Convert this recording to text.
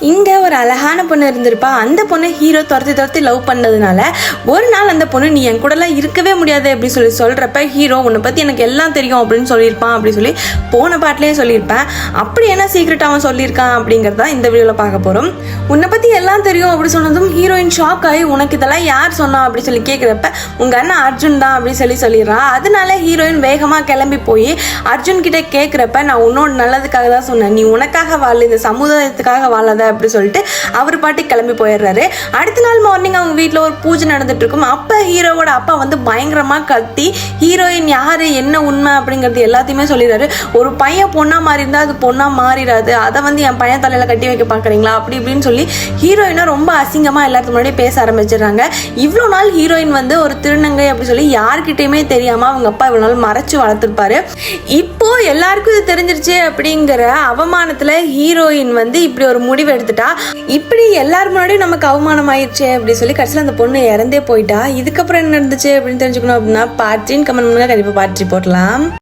இங்கே ஒரு அழகான பொண்ணு இருந்திருப்பா. அந்த பொண்ணு ஹீரோ துரத்தி லவ் பண்ணதுனால ஒரு நாள் அந்த பொண்ணு நீ என் கூடலாம் இருக்கவே முடியாது அப்படின்னு சொல்கிறப்ப ஹீரோ உன்னை பற்றி எனக்கு எல்லாம் தெரியும் அப்படின்னு சொல்லியிருப்பான். அப்படி சொல்லி போன பாட்டிலேயே சொல்லியிருப்பேன். அப்படி என்ன சீக்ரெட் அவன் சொல்லியிருக்கான் அப்படிங்கிறத இந்த வீடியோவில் பார்க்க போகிறோம். உன்னை பற்றி எல்லாம் தெரியும் அப்படி சொன்னதும் ஹீரோயின் ஷாக் ஆகி உனக்கு இதெல்லாம் யார் சொன்னா அப்படி சொல்லி கேட்குறப்ப உங்கள் அண்ணன் அர்ஜுன் தான் அப்படின்னு சொல்லிடுறான். அதனால ஹீரோயின் வேகமாக கிளம்பி போய் அர்ஜுன் கிட்ட கேட்குறப்ப நான் உன்னோட நல்லதுக்காக தான் சொன்னேன், நீ உனக்காக வாழ, இந்த சமுதாயத்துக்காக வாழாத அப்படி சொல்லிட்டு அவர் பாட்டி கிளம்பி போயிடுறாரு. அடுத்த நாள் மார்னிங் அவங்க வீட்டில் ஒரு பூஜை நடந்துட்டு இருக்கும். அப்போ ஹீரோவோட அப்பா வந்து பயங்கரமாக கத்தி ஹீரோயின் யாரு என்ன உண்மை அப்படிங்கிறது எல்லாத்தையுமே சொல்லிடுறாரு. ஒரு பையன் பொண்ணா மாறி இருந்தால் அது பொண்ணா மாறிடாது, அதை வந்து என் பையன் தலையில கட்டி வைக்க பார்க்குறீங்களா அப்படி இப்படின்னு சொல்லி ஹீரோயினை ரொம்ப அசிங்கமாக எல்லாத்துக்கு முன்னாடி பேச ஆரம்பிச்சிடுறாங்க. இவ்வளோ நாள் ஹீரோயின் வந்து ஒரு திருநங்கை அப்படி சொல்லி யார்கிட்டையுமே தெரியாமல் அவங்க அப்பா இவ்வளோ நாள் மறைச்சு வளர்த்துருப்பாரு. இப்போ எல்லாருக்கும் இது தெரிஞ்சிருச்சு அப்படிங்கிற அவமானத்தில் ஹீரோயின் வந்து இப்படி ஒரு முடிவு எடுத்துட்டா. இப்படி எல்லாரும் முன்னாடியும் நமக்கு அவமானம் ஆயிடுச்சு அப்படி சொல்லி கடைசியில் அந்த பொண்ணு இறந்தே போயிட்டா. இதுக்கப்புறம் என்ன நடந்துச்சு அப்படின்னு தெரிஞ்சுக்கணும் அப்படின்னா பார்ட் 3 கமெண்ட் பண்ணுங்க, கண்டிப்பாக பார்ட் 3 போடலாம்.